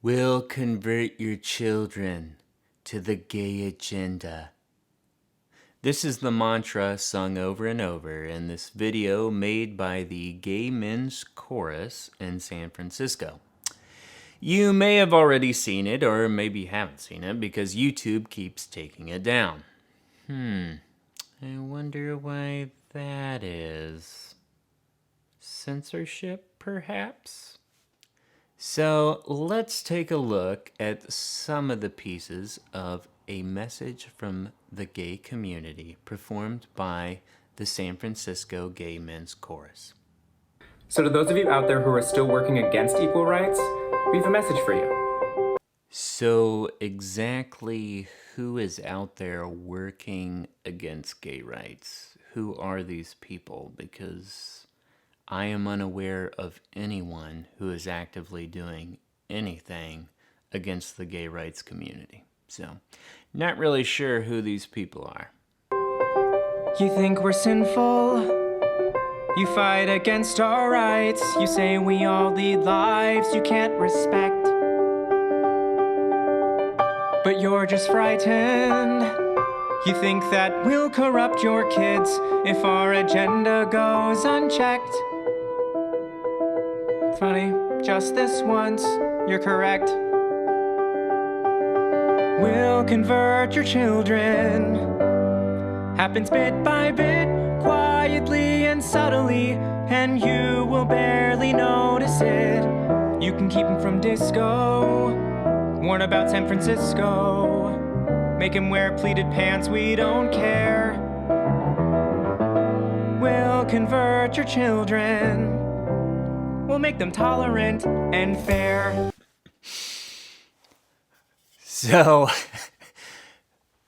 will convert your children to the gay agenda. This is the mantra sung over and over in this video made by the Gay Men's Chorus in San Francisco. You may have already seen it, or maybe haven't seen it, because YouTube keeps taking it down. I wonder why that is. Censorship, perhaps? So let's take a look at some of the pieces of A Message from the Gay Community performed by the San Francisco Gay Men's Chorus. So to those of you out there who are still working against equal rights, we have a message for you. So exactly who is out there working against gay rights? Who are these people? Because I am unaware of anyone who is actively doing anything against the gay rights community. So, not really sure who these people are. You think we're sinful? You fight against our rights. You say we all lead lives you can't respect. But you're just frightened. You think that we'll corrupt your kids if our agenda goes unchecked. Funny, just this once, you're correct. We'll convert your children. Happens bit by bit, quietly and subtly, and you will barely notice it. You can keep him from disco, warn about San Francisco, make him wear pleated pants, we don't care. We'll convert your children. We'll make them tolerant and fair. So,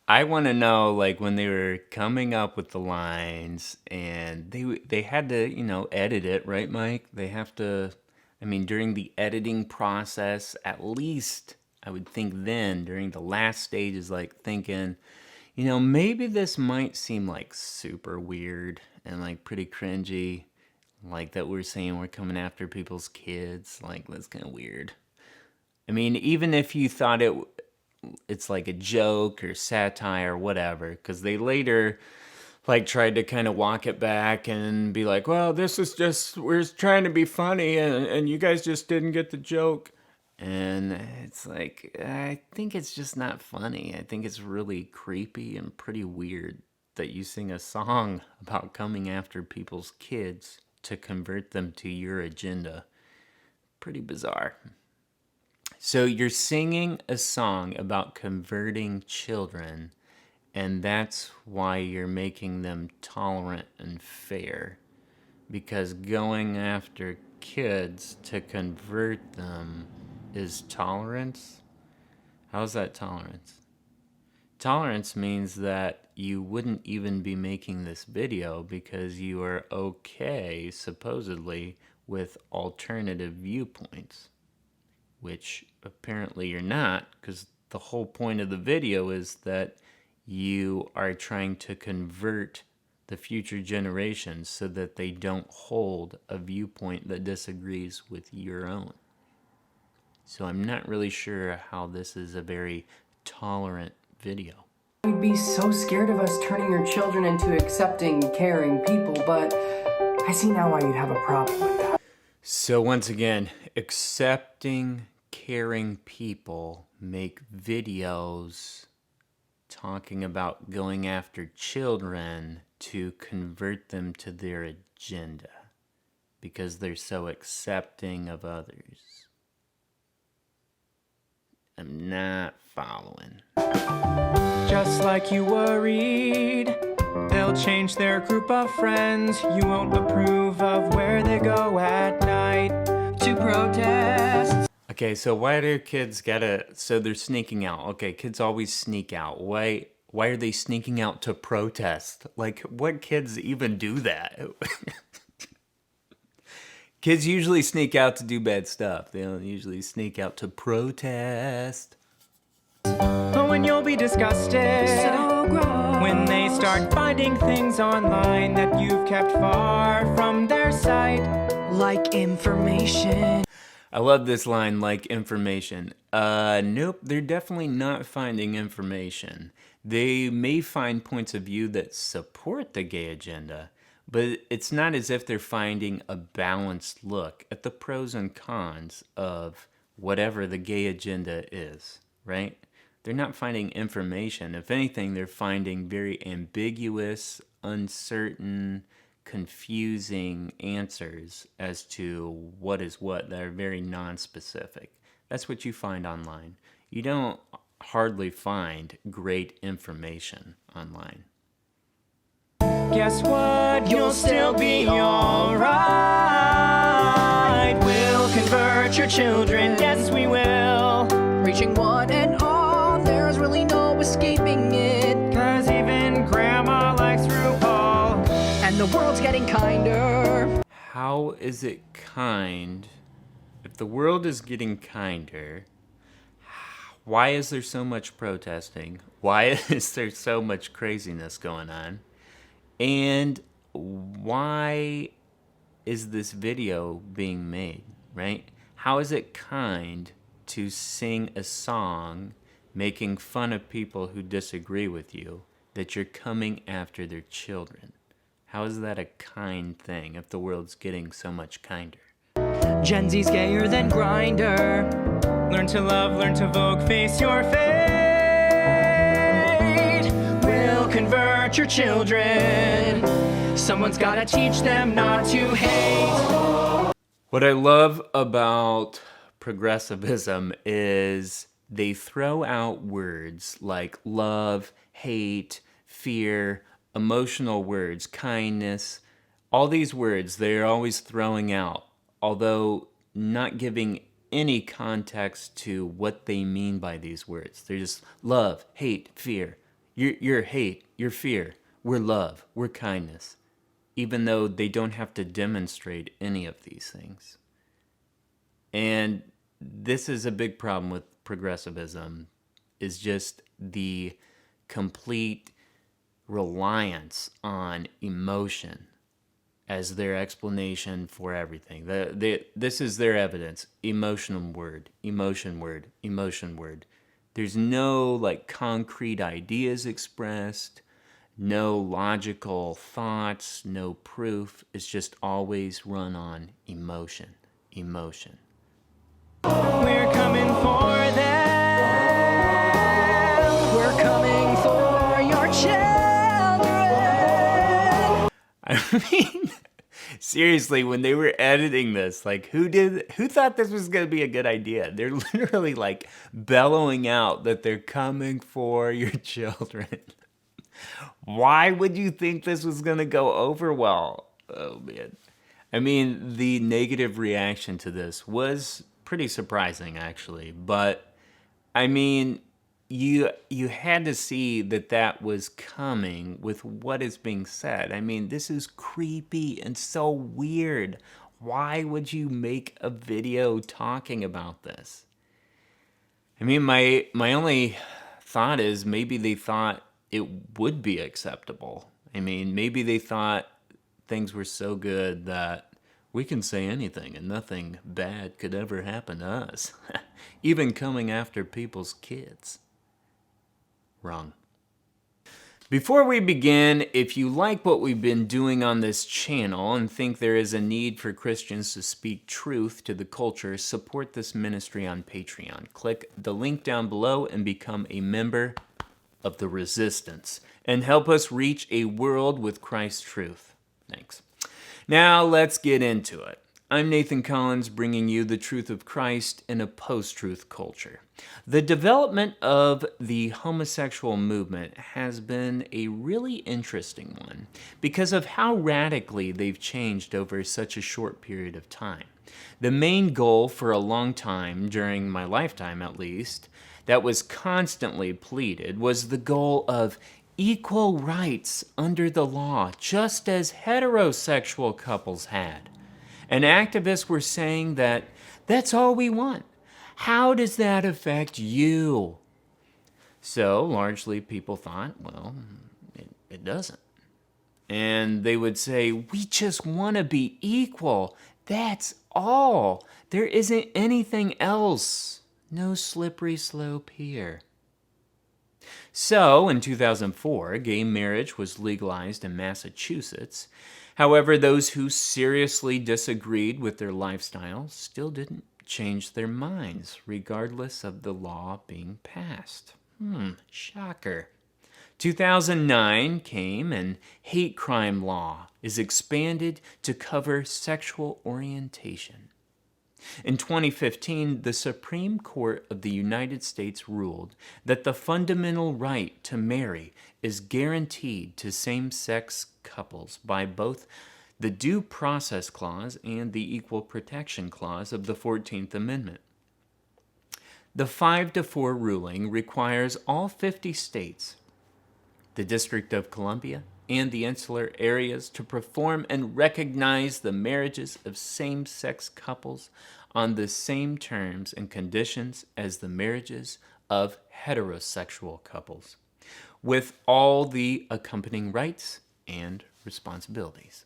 I want to know, like, when they were coming up with the lines, and they had to, edit it, right, Mike? They have to, during the editing process, at least, I would think then, during the last stages, like, thinking, maybe this might seem, like, super weird and, like, pretty cringy. Like that we're saying we're coming after people's kids. Like, that's kind of weird. Even if you thought it's like a joke or satire or whatever, because they later like tried to kind of walk it back and be like, well, this is just, we're trying to be funny and you guys just didn't get the joke. And it's like, I think it's just not funny. I think it's really creepy and pretty weird that you sing a song about coming after people's kids to convert them to your agenda. Pretty bizarre. So you're singing a song about converting children, and that's why you're making them tolerant and fair. Because going after kids to convert them is tolerance? How's that tolerance? Tolerance means that you wouldn't even be making this video because you are okay, supposedly, with alternative viewpoints, which apparently you're not, because the whole point of the video is that you are trying to convert the future generations so that they don't hold a viewpoint that disagrees with your own. So I'm not really sure how this is a very tolerant video. You'd be so scared of us turning your children into accepting, caring people, but I see now why you'd have a problem with that. So once again, accepting, caring people make videos talking about going after children to convert them to their agenda because they're so accepting of others. I'm not following. Just like you worried, they'll change their group of friends. You won't approve of where they go at night to protest. Okay, so why do kids so they're sneaking out. Okay, kids always sneak out. Why are they sneaking out to protest? Like, what kids even do that? Kids usually sneak out to do bad stuff. They don't usually sneak out to protest. Oh, and you'll be disgusted So gross. when they start finding things online that you've kept far from their sight. Like information. I love this line, like information. Nope, they're definitely not finding information. They may find points of view that support the gay agenda, but it's not as if they're finding a balanced look at the pros and cons of whatever the gay agenda is, right? They're not finding information. If anything, they're finding very ambiguous, uncertain, confusing answers as to what is what that are very non-specific. That's what you find online. You don't hardly find great information online. Guess what? You'll still be alright. We'll convert your children, yes we will. Reaching one and all, there's really no escaping it. 'Cause even grandma likes RuPaul. And the world's getting kinder. How is it kind? If the world is getting kinder, why is there so much protesting? Why is there so much craziness going on? And why is this video being made, right? How is it kind to sing a song making fun of people who disagree with you that you're coming after their children? How is that a kind thing if the world's getting so much kinder? Gen Z's gayer than Grinder. Learn to love, learn to vogue, face your fate. We'll convert your children. Someone's gotta teach them not to hate. What I love about progressivism is they throw out words like love, hate, fear, emotional words, kindness. All these words they're always throwing out, although not giving any context to what they mean by these words. They're just love, hate, fear. You're hate, you're fear. We're love, we're kindness. Even though they don't have to demonstrate any of these things. And this is a big problem with progressivism, is just the complete reliance on emotion as their explanation for everything. This is their evidence. Emotion word, emotion word, emotion word. There's no like concrete ideas expressed, no logical thoughts, no proof. It's just always run on emotion, emotion. We're coming for them. We're coming for your children. I mean, seriously, when they were editing this, like who thought this was going to be a good idea? They're literally like bellowing out that they're coming for your children. Why would you think this was going to go over well? Oh, man. I mean, the negative reaction to this was pretty surprising, actually. But, I mean, you had to see that was coming with what is being said. I mean, this is creepy and so weird. Why would you make a video talking about this? I mean, my only thought is maybe they thought it would be acceptable. I mean, maybe they thought things were so good that we can say anything and nothing bad could ever happen to us. Even coming after people's kids. Wrong. Before we begin, if you like what we've been doing on this channel and think there is a need for Christians to speak truth to the culture, support this ministry on Patreon. Click the link down below and become a member of the resistance and help us reach a world with Christ's truth. Thanks. Now let's get into it. I'm Nathan Collins, bringing you the truth of Christ in a post-truth culture. The development of the homosexual movement has been a really interesting one because of how radically they've changed over such a short period of time. The main goal for a long time, during my lifetime at least, that was constantly pleaded was the goal of equal rights under the law, just as heterosexual couples had. And activists were saying that that's all we want. How does that affect you? So largely people thought, well, it doesn't. And they would say, we just want to be equal. That's all. There isn't anything else. No slippery slope here. So, in 2004, gay marriage was legalized in Massachusetts. However, those who seriously disagreed with their lifestyle still didn't change their minds, regardless of the law being passed. Shocker. 2009 came and hate crime law is expanded to cover sexual orientation. In 2015, the Supreme Court of the United States ruled that the fundamental right to marry is guaranteed to same-sex couples by both the Due Process Clause and the Equal Protection Clause of the 14th Amendment. The 5-4 ruling requires all 50 states, the District of Columbia, and the insular areas to perform and recognize the marriages of same-sex couples on the same terms and conditions as the marriages of heterosexual couples, with all the accompanying rights and responsibilities.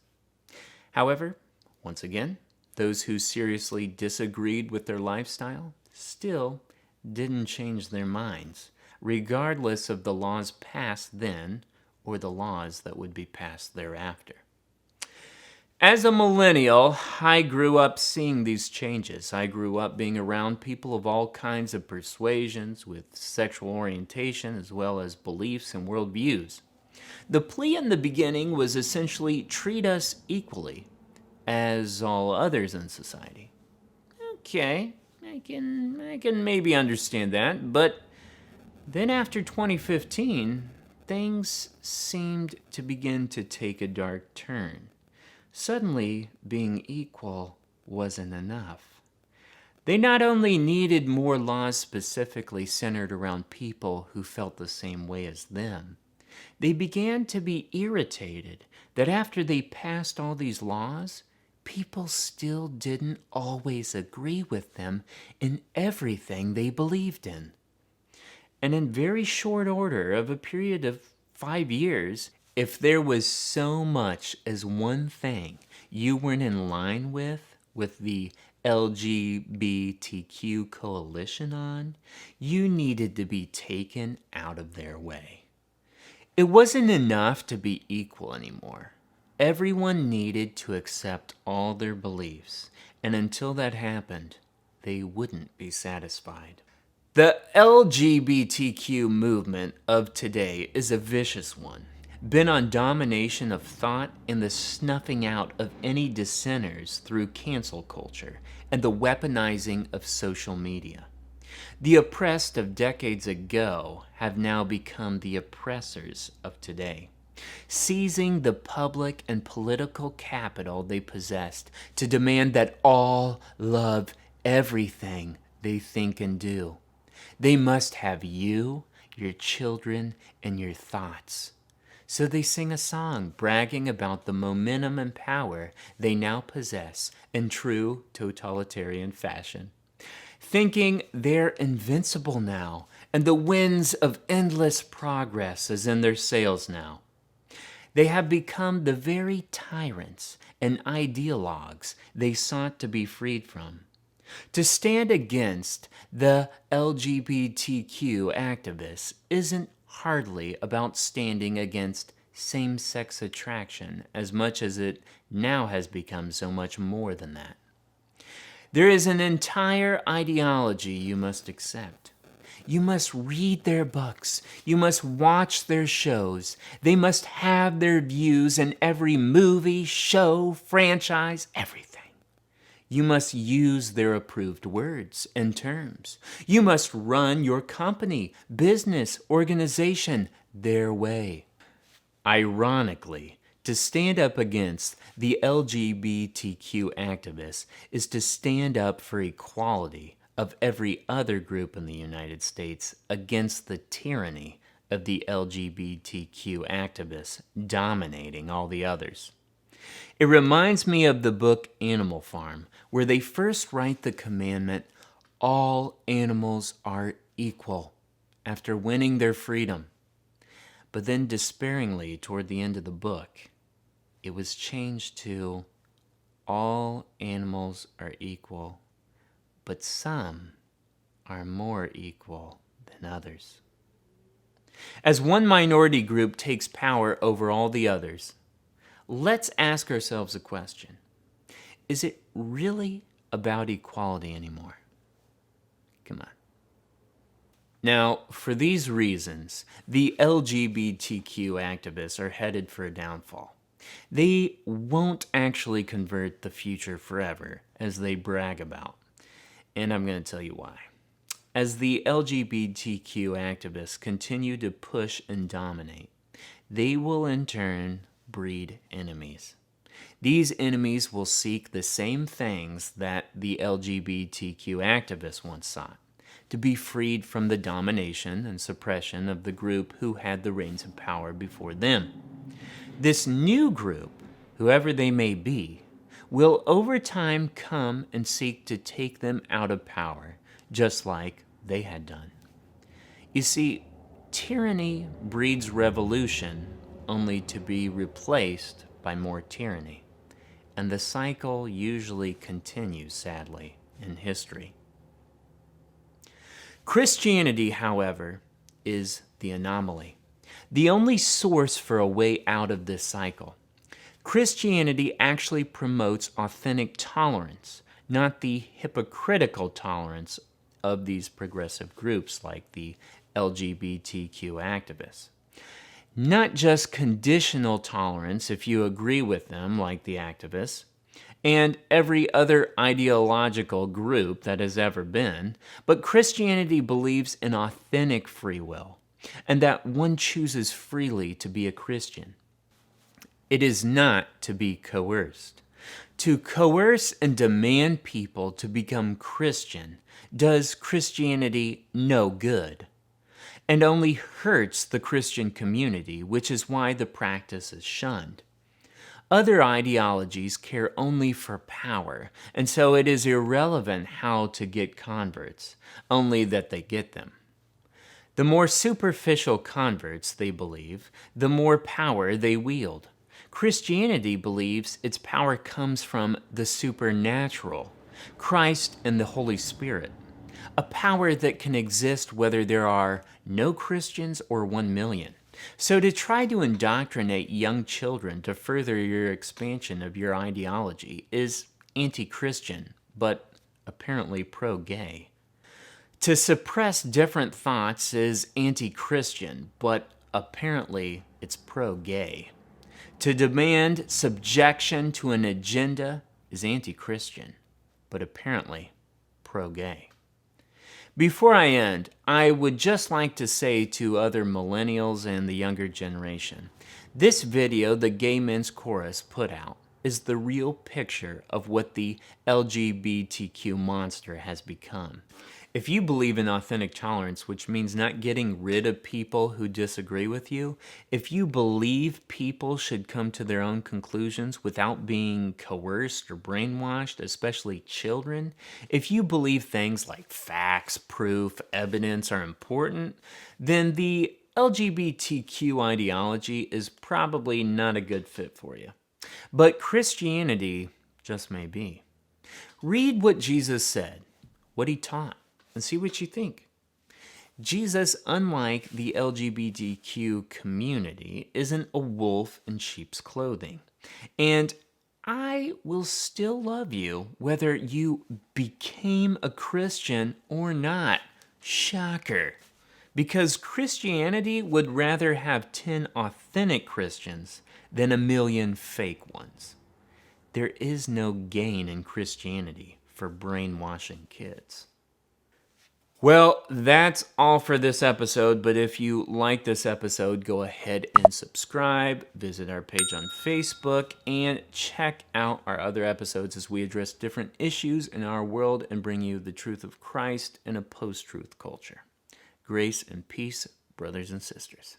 However, once again, those who seriously disagreed with their lifestyle still didn't change their minds, regardless of the laws passed then or the laws that would be passed thereafter. As a millennial, I grew up seeing these changes. I grew up being around people of all kinds of persuasions with sexual orientation as well as beliefs and worldviews. The plea in the beginning was essentially treat us equally as all others in society. Okay, I can maybe understand that, but then after 2015, things seemed to begin to take a dark turn. Suddenly, being equal wasn't enough. They not only needed more laws specifically centered around people who felt the same way as them, they began to be irritated that after they passed all these laws, people still didn't always agree with them in everything they believed in. And in very short order of a period of 5 years, if there was so much as one thing you weren't in line with the LGBTQ coalition on, you needed to be taken out of their way. It wasn't enough to be equal anymore. Everyone needed to accept all their beliefs, and until that happened, they wouldn't be satisfied. The LGBTQ movement of today is a vicious one, bent on domination of thought and the snuffing out of any dissenters through cancel culture and the weaponizing of social media. The oppressed of decades ago have now become the oppressors of today, seizing the public and political capital they possessed to demand that all love everything they think and do. They must have you, your children, and your thoughts. So they sing a song bragging about the momentum and power they now possess in true totalitarian fashion, thinking they're invincible now and the winds of endless progress is in their sails now. They have become the very tyrants and ideologues they sought to be freed from. To stand against the LGBTQ activists isn't hardly about standing against same-sex attraction as much as it now has become so much more than that. There is an entire ideology you must accept. You must read their books. You must watch their shows. They must have their views in every movie, show, franchise, everything. You must use their approved words and terms. You must run your company, business, organization their way. Ironically, to stand up against the LGBTQ activists is to stand up for equality of every other group in the United States against the tyranny of the LGBTQ activists dominating all the others. It reminds me of the book Animal Farm, where they first write the commandment, all animals are equal, after winning their freedom. But then despairingly toward the end of the book, it was changed to all animals are equal, but some are more equal than others. As one minority group takes power over all the others, let's ask ourselves a question. Is it really about equality anymore? Come on. Now, for these reasons, the LGBTQ activists are headed for a downfall. They won't actually convert the future forever, as they brag about. And I'm going to tell you why. As the LGBTQ activists continue to push and dominate, they will in turn breed enemies. These enemies will seek the same things that the LGBTQ activists once sought: to be freed from the domination and suppression of the group who had the reins of power before them. This new group, whoever they may be, will over time come and seek to take them out of power, just like they had done. You see, tyranny breeds revolution only to be replaced by more tyranny. And the cycle usually continues, sadly, in history. Christianity, however, is the anomaly, the only source for a way out of this cycle. Christianity actually promotes authentic tolerance, not the hypocritical tolerance of these progressive groups like the LGBTQ activists. Not just conditional tolerance if you agree with them, like the activists, and every other ideological group that has ever been, but Christianity believes in authentic free will, and that one chooses freely to be a Christian. It is not to be coerced. To coerce and demand people to become Christian does Christianity no good, and only hurts the Christian community, which is why the practice is shunned. Other ideologies care only for power, and so it is irrelevant how to get converts, only that they get them. The more superficial converts they believe, the more power they wield. Christianity believes its power comes from the supernatural, Christ and the Holy Spirit, a power that can exist whether there are no Christians or 1 million. So to try to indoctrinate young children to further your expansion of your ideology is anti-Christian, but apparently pro-gay. To suppress different thoughts is anti-Christian, but apparently it's pro-gay. To demand subjection to an agenda is anti-Christian, but apparently pro-gay. Before I end, I would just like to say to other millennials and the younger generation, this video the Gay Men's Chorus put out is the real picture of what the LGBTQ monster has become. If you believe in authentic tolerance, which means not getting rid of people who disagree with you, if you believe people should come to their own conclusions without being coerced or brainwashed, especially children, if you believe things like facts, proof, evidence are important, then the LGBTQ ideology is probably not a good fit for you. But Christianity just may be. Read what Jesus said, what he taught, and see what you think. Jesus, unlike the LGBTQ community, isn't a wolf in sheep's clothing. And I will still love you whether you became a Christian or not. Shocker. Because Christianity would rather have 10 authentic Christians than 1 million fake ones. There is no gain in Christianity for brainwashing kids. Well, that's all for this episode, but if you like this episode, go ahead and subscribe, visit our page on Facebook, and check out our other episodes as we address different issues in our world and bring you the truth of Christ in a post-truth culture. Grace and peace, brothers and sisters.